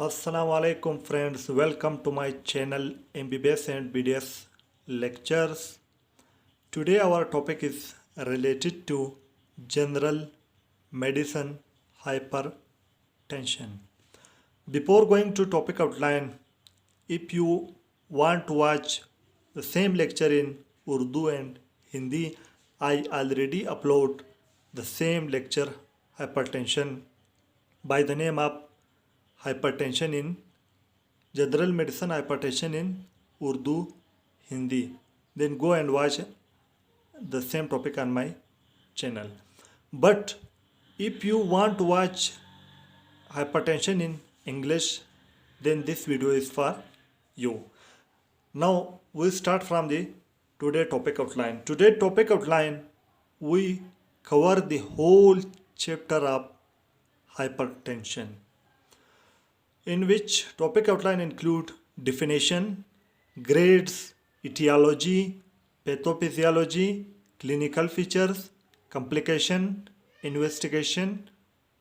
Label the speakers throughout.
Speaker 1: Assalamu alaikum friends, welcome to my channel MBBS and BDS lectures. Today our topic is related to general medicine hypertension. Before going to topic outline, if you want to watch the same lecture in Urdu and Hindi, I already upload the same lecture hypertension by the name of hypertension in general medicine hypertension in Urdu, Hindi. Then go and watch the same topic on my channel. But if you want to watch hypertension in English, then this video is for you. Now we start from the today topic outline. Today topic outline we cover the whole chapter of hypertension, in which topic outline include definition, grades, etiology, pathophysiology, clinical features, complication, investigation,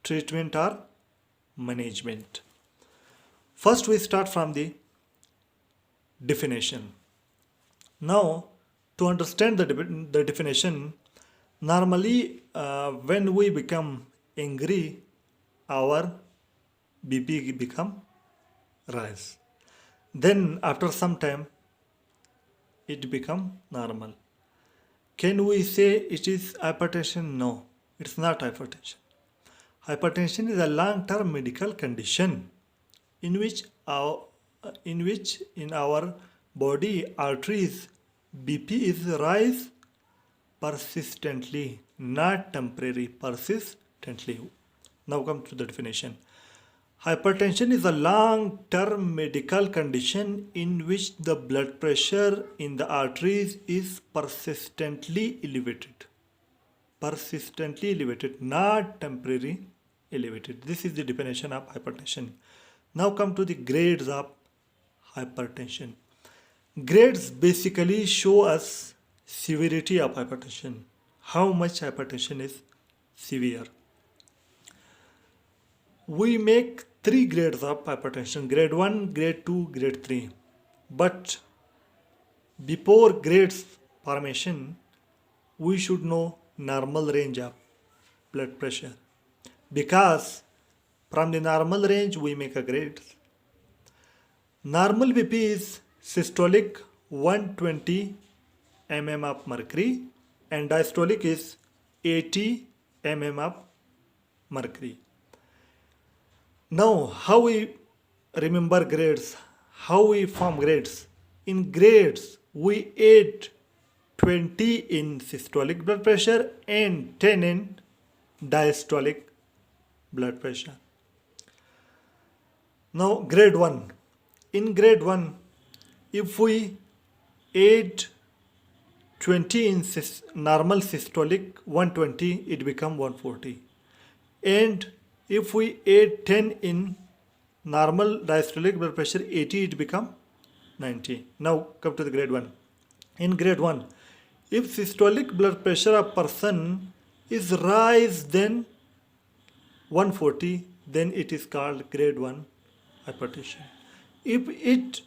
Speaker 1: treatment or management. First we start from the definition. Now to understand the definition, normally when we become angry, our BP become rise. Then after some time it become normal. Can we say it is hypertension? No, it's not hypertension. Hypertension is a long-term medical condition in which in our body arteries BP is rise persistently, not temporary, persistently. Now come to the definition. Hypertension is a long-term medical condition in which the blood pressure in the arteries is persistently elevated. Persistently elevated, not temporary elevated. This is the definition of hypertension. Now come to the grades of hypertension. Grades basically show us severity of hypertension. How much hypertension is severe. We make three grades of hypertension: grade 1, grade 2, grade 3. But before grades formation, we should know normal range of blood pressure, because from the normal range we make a grade. Normal BP is systolic 120 mm of mercury and diastolic is 80 mm of mercury. Now, how we remember grades? How we form grades? In grades, we add 20 in systolic blood pressure and 10 in diastolic blood pressure. Now, grade 1. In grade 1, if we add 20 in normal systolic 120, it becomes 140. And if we add 10 in normal diastolic blood pressure 80, it become 90. Now come to the grade 1. In grade 1, if systolic blood pressure of person is rise than 140, then it is called grade 1 hypertension. If it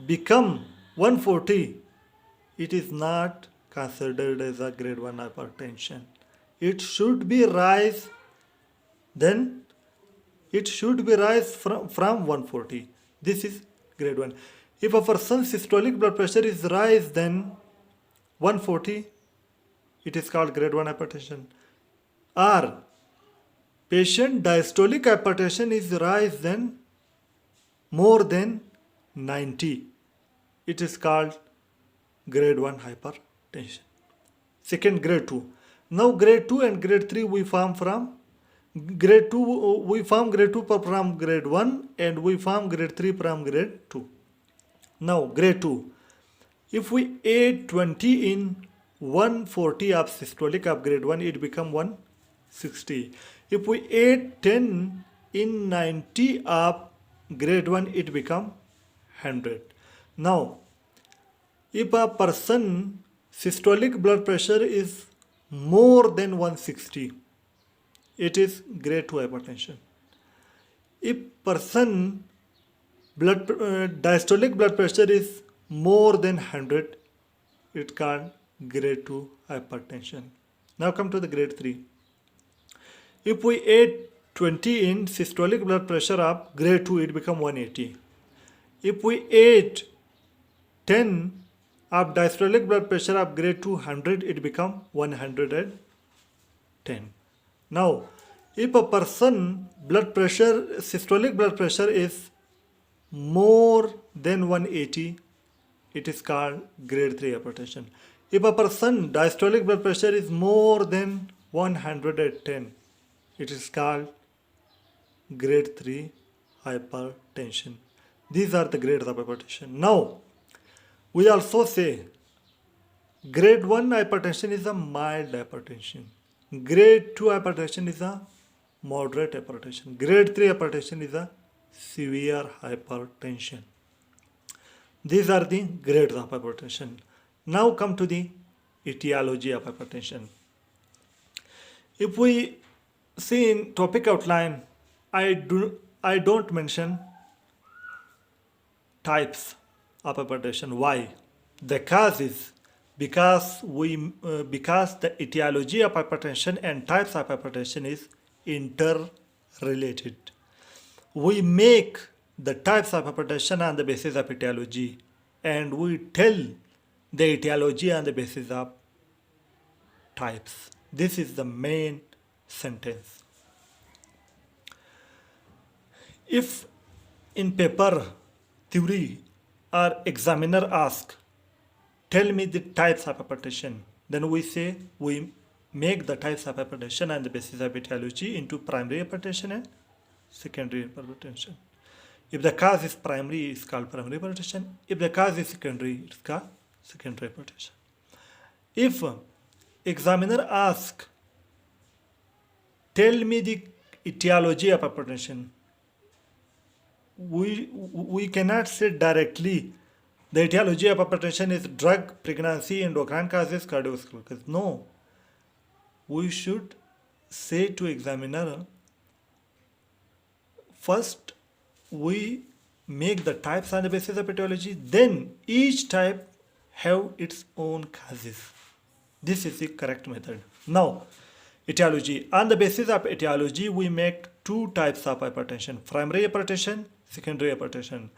Speaker 1: become 140, it is not considered as a grade 1 hypertension. It should be rise, then it should be rise from 140. This is grade 1. If a person's systolic blood pressure is rise than 140, it is called grade 1 hypertension. Or patient diastolic hypertension is rise than more than 90, it is called grade 1 hypertension. Second, grade 2. Now grade 2 and grade 3 we form from grade 2, we form grade 2 from grade 1 and we form grade 3 from grade 2. Now grade 2, if we add 20 in 140 of systolic of grade 1, it become 160. If we add 10 in 90 of grade 1, it become 100. Now if a person systolic blood pressure is more than 160, it is grade 2 hypertension. If person Diastolic blood pressure is more than 100. It's called grade 2 hypertension. Now come to the grade 3. If we add 20 in systolic blood pressure of grade 2, it becomes 180. If we add 10 of diastolic blood pressure of grade 200, it becomes 110. Now, if a person blood pressure, systolic blood pressure is more than 180, it is called grade 3 hypertension. If a person diastolic blood pressure is more than 110, it is called grade 3 hypertension. These are the grades of hypertension. Now, we also say grade 1 hypertension is a mild hypertension. Grade 2 hypertension is a moderate hypertension. Grade 3 hypertension is a severe hypertension. These are the grades of hypertension. Now come to the etiology of hypertension. If we see in topic outline, I don't mention types of hypertension. Why? The cause is because the etiology of hypertension and types of hypertension is interrelated. We make the types of hypertension on the basis of etiology, and we tell the etiology on the basis of types. This is the main sentence. If in paper, theory or examiner ask, tell me the types of hypertension, then we say we make the types of hypertension on the basis of etiology into primary hypertension and secondary hypertension. If the cause is primary, it's called primary hypertension. If the cause is secondary, it's called secondary hypertension. If examiner asks, tell me the etiology of hypertension, we cannot say directly the etiology of hypertension is drug, pregnancy, endocrine causes, cardiovascular causes. No. We should say to examiner, first we make the types on the basis of etiology, then each type have its own causes. This is the correct method. Now, etiology. On the basis of etiology, we make two types of hypertension: primary hypertension, secondary hypertension.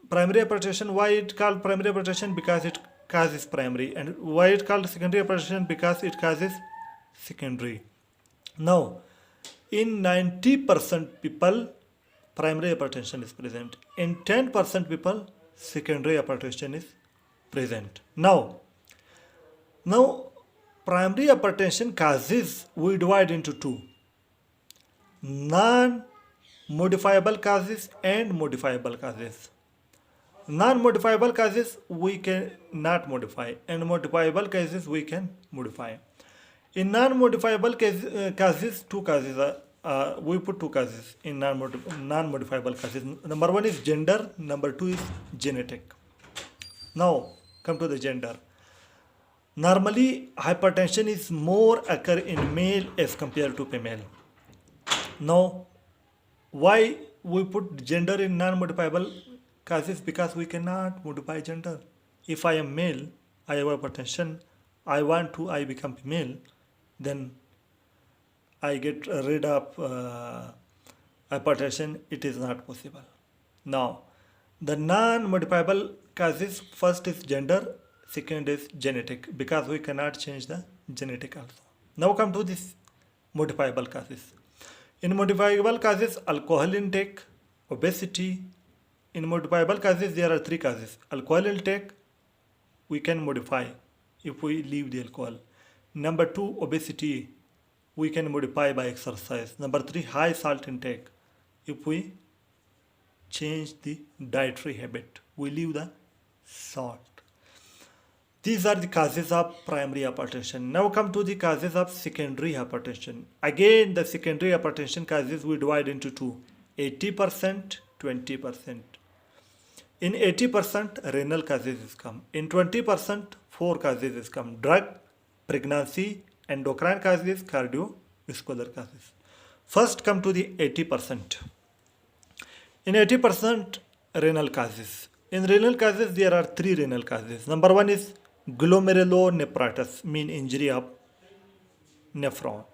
Speaker 1: Primary hypertension, why it called primary hypertension? Because it causes primary. And why it called secondary hypertension? Because it causes secondary. Now, in 90% people, primary hypertension is present. In 10% people, secondary hypertension is present. Now, primary hypertension causes we divide into two: non-modifiable causes and modifiable causes. Non-modifiable causes we can not modify, and modifiable cases we can modify. In non-modifiable causes, two causes we put two causes in non-modifiable causes. Number one is gender, number two is genetic. Now, come to the gender. Normally, hypertension is more occur in male as compared to female. Now, why we put gender in non-modifiable causes? Because we cannot modify gender. If I am male, I have hypertension, I become female, then I get rid of hypertension. It is not possible. Now, the non-modifiable causes, first is gender, second is genetic, because we cannot change the genetic also. Now come to this modifiable causes. In modifiable causes, alcohol intake, obesity. In modifiable causes, there are three causes. Alcohol intake, we can modify if we leave the alcohol. Number two, obesity, we can modify by exercise. Number three, high salt intake. If we change the dietary habit, we leave the salt. These are the causes of primary hypertension. Now come to the causes of secondary hypertension. Again, the secondary hypertension causes we divide into two: 80%, 20%. In 80%, renal causes is come. In 20%, four causes is come: drug, pregnancy, endocrine causes, cardiovascular causes. First come to the 80%. In 80%, renal causes. In renal causes, there are three renal causes. Number one is glomerulonephritis, mean injury of nephron.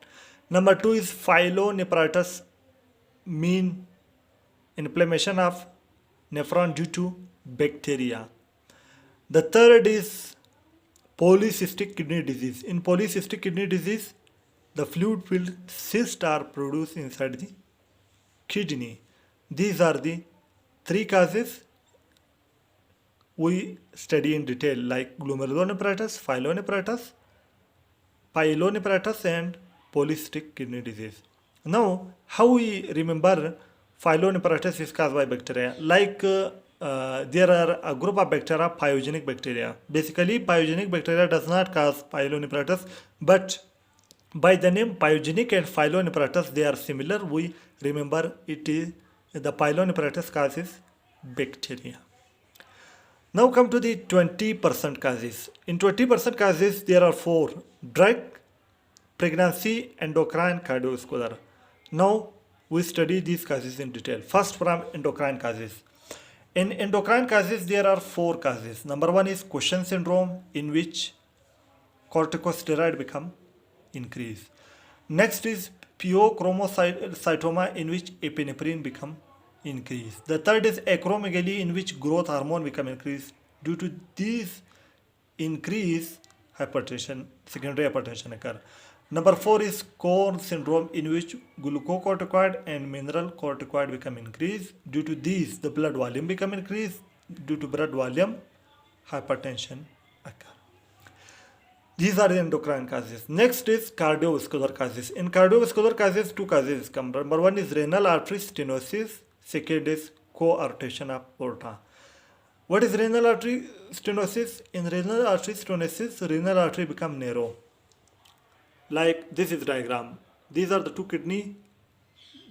Speaker 1: Number two is pyelonephritis, mean inflammation of nephron due to bacteria. The third is polycystic kidney disease. In polycystic kidney disease, the fluid-filled cysts are produced inside the kidney. These are the three causes we study in detail, like glomerulonephritis, pyelonephritis, and polycystic kidney disease. Now, how we remember pyelonephritis is caused by bacteria? There are a group of bacteria, pyogenic bacteria. Basically, pyogenic bacteria does not cause pyelonephritis, but by the name pyogenic and pyelonephritis, they are similar. We remember it is the pyelonephritis causes bacteria. Now come to the 20% causes. In 20% causes, there are four: drug, pregnancy, endocrine, cardiovascular. Now we study these causes in detail. First, from endocrine causes. In endocrine causes, there are four causes. Number one is Cushing syndrome, in which corticosteroid become increased. Next is pheochromocytoma, in which epinephrine become increased. The third is acromegaly, in which growth hormone become increased. Due to these increase, hypertension, secondary hypertension occur. Number four is Conn syndrome, in which glucocorticoid and mineral corticoid become increased. Due to these, the blood volume become increased. Due to blood volume, hypertension occur. These are the endocrine causes. Next is cardiovascular causes. In cardiovascular causes, two causes come. Number one is renal artery stenosis. Second is coarctation of aorta. What is renal artery stenosis? In renal artery stenosis, renal artery become narrow. Like this is diagram. These are the two kidney.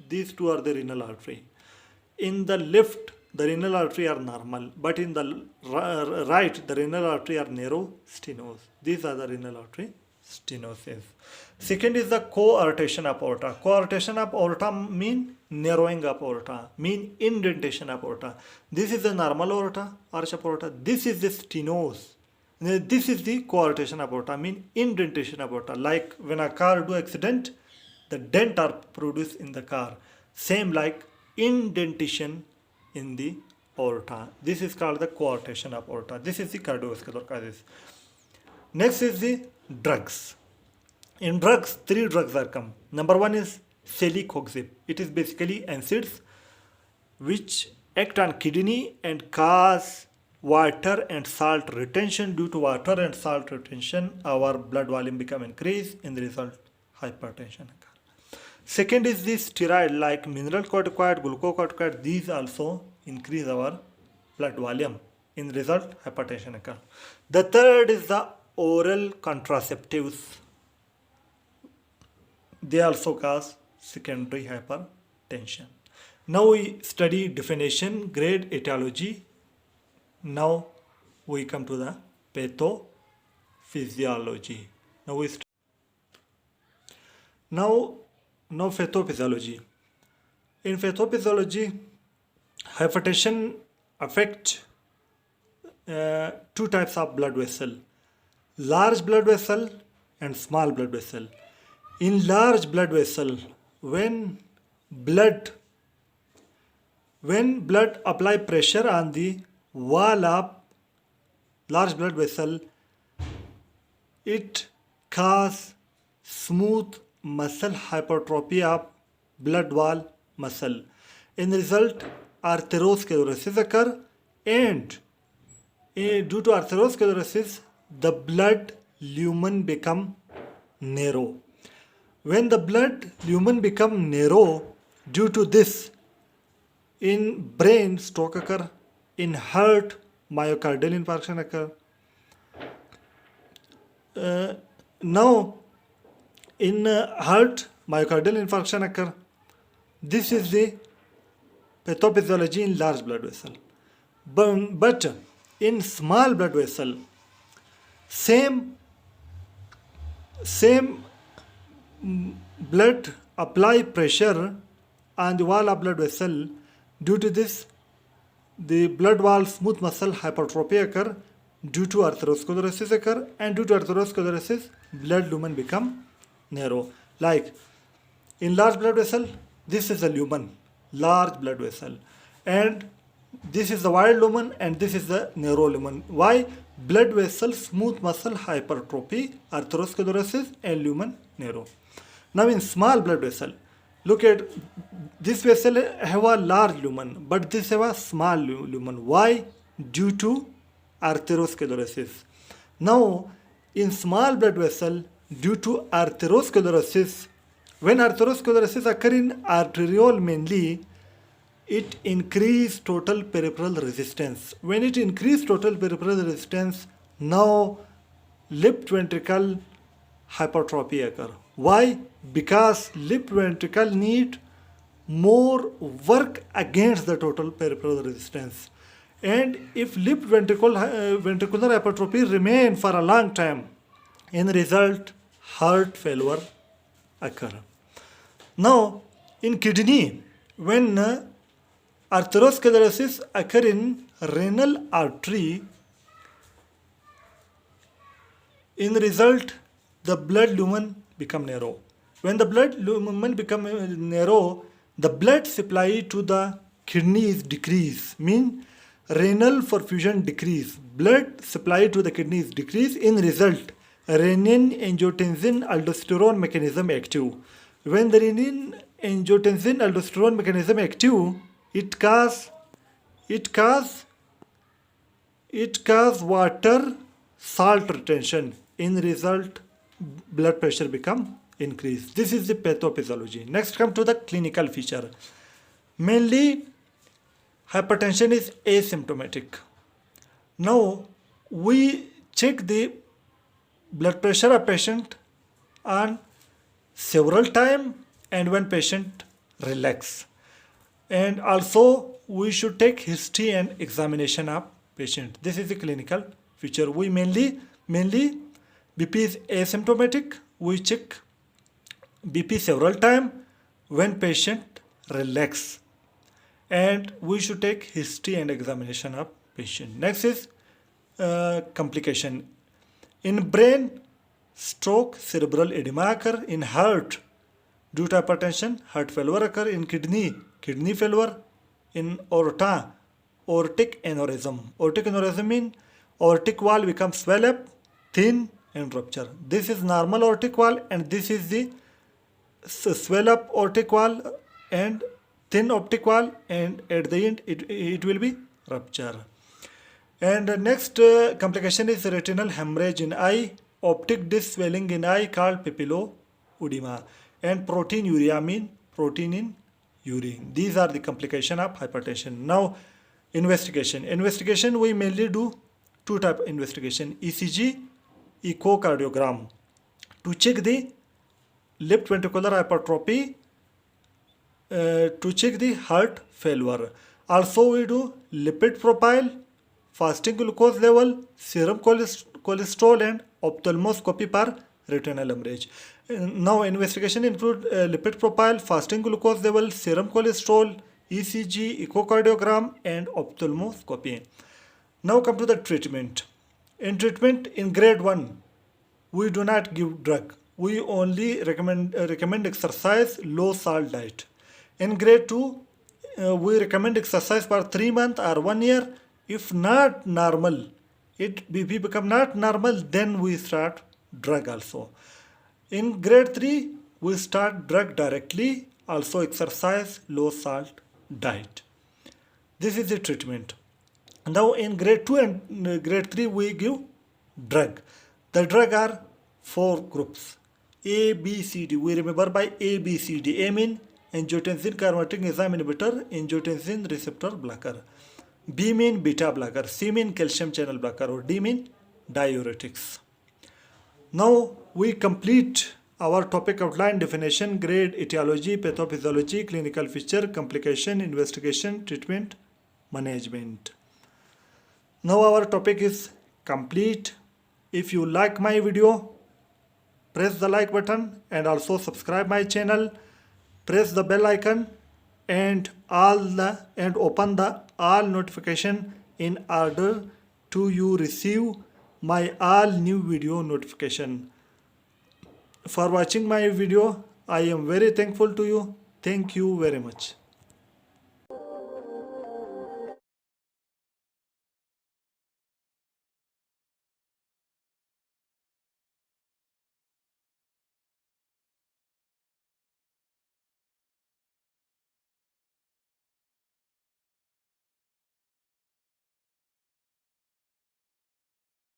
Speaker 1: These two are the renal artery. In the left, the renal artery are normal, but in the right, the renal artery are narrow stenos. These are the renal artery stenosis. Second is the coarctation of aorta. Coarctation of aorta mean narrowing of aorta, mean indentation of aorta. This is the normal aorta, arch of aorta. This is the stenos. This is the coarctation of aorta, mean indentation of aorta. Like when a car do accident, the dent are produced in the car. Same like indentation in the aorta. This is called the coarctation of aorta. This is the cardiovascular causes. Next is the drugs. In drugs, three drugs are come. Number one is celecoxib. It is basically NSAIDs, which act on kidney and cause water and salt retention. Due to water and salt retention, our blood volume become increased. In the result, hypertension occur. Second is the steroid, like mineral corticoid, glucocorticoid. These also increase our blood volume. In the result, hypertension occur. The third is the oral contraceptives. They also cause secondary hypertension. Now we study definition, grade, etiology. Now we come to the pathophysiology. Now pathophysiology. In pathophysiology, hypertension affect two types of blood vessel: large blood vessel and small blood vessel. In large blood vessel, when blood apply pressure on the wall of large blood vessel, it cause smooth muscle hypertrophy of blood wall muscle. In result, atherosclerosis occur, and due to atherosclerosis, the blood lumen become narrow. When the blood lumen become narrow, due to this, in brain stroke occur, in heart myocardial infarction occur. Now in heart myocardial infarction occur. This is the pathophysiology in large blood vessel. But in small blood vessel, same blood apply pressure on the wall of blood vessel. Due to this, the blood wall smooth muscle hypertrophy occur, due to atherosclerosis occur, and due to atherosclerosis blood lumen become narrow. Like in large blood vessel, this is a lumen, large blood vessel, and this is the wide lumen and this is the narrow lumen. Why? Blood vessel smooth muscle hypertrophy, atherosclerosis, and lumen narrow. Now in small blood vessel, look at this vessel have a large lumen, but this have a small lumen. Why? Due to atherosclerosis. Now in small blood vessel, due to atherosclerosis, when atherosclerosis occur in arteriole mainly, it increase total peripheral resistance. When it increase total peripheral resistance, now left ventricle hypertrophy occur. Why? Because left ventricle need more work against the total peripheral resistance. And if left ventricular hypertrophy remain for a long time, in result heart failure occur. Now in kidney, when atherosclerosis occur in renal artery, in result the blood lumen become narrow. When the blood lumen become narrow, the blood supply to the kidneys decrease, mean renal perfusion decrease, blood supply to the kidneys decrease. In result, renin angiotensin aldosterone mechanism active. When the renin angiotensin aldosterone mechanism active, it cause water salt retention. In result, blood pressure become increased. This is the pathophysiology. Next come to the clinical feature. Mainly hypertension is asymptomatic. Now we check the blood pressure of patient on several time and when patient relax. And also we should take history and examination of patient. This is the clinical feature. We mainly BP is asymptomatic. We check BP several time when patient relax, and we should take history and examination of patient. Next is complication. In brain, stroke, cerebral edema occur. In heart, due to hypertension, heart failure occur. In kidney failure. In aorta, aortic aneurysm. Aortic aneurysm means aortic wall becomes swell up, thin, and rupture. This is normal aortic wall, and this is the swell up aortic wall and thin optic wall, and at the end it will be rupture. And next complication is retinal hemorrhage in eye, optic disc swelling in eye called papilloedema, and proteinuria mean protein in urine. These are the complication of hypertension. Now investigation we mainly do two type of investigation: ECG, echocardiogram, to check the left ventricular hypertrophy, to check the heart failure. Also we do lipid profile, fasting glucose level, serum cholesterol, and ophthalmoscopy for retinal hemorrhage. Now investigation include lipid profile, fasting glucose level, serum cholesterol, ECG, echocardiogram, and ophthalmoscopy. Now come to the treatment. In treatment in grade 1, we do not give drug. We only recommend exercise, low salt diet. In grade 2, we recommend exercise for 3 months or 1 year. If not normal, BP become not normal, then we start drug also. In grade 3, we start drug directly, also exercise, low salt diet. This is the treatment. Now in grade 2 and grade 3, we give drug. The drug are 4 groups: A, B, C, D. We remember by A, B, C, D. A mean angiotensin converting enzyme inhibitor, angiotensin receptor blocker. B mean beta blocker. C mean calcium channel blocker, or D mean diuretics. Now we complete our topic outline: definition, grade, etiology, pathophysiology, clinical feature, complication, investigation, treatment, management. Now our topic is complete. If you like my video, press the like button and also subscribe my channel. Press the bell icon and open the all notification in order to you receive my all new video notification. For watching my video, I am very thankful to you. Thank you very much.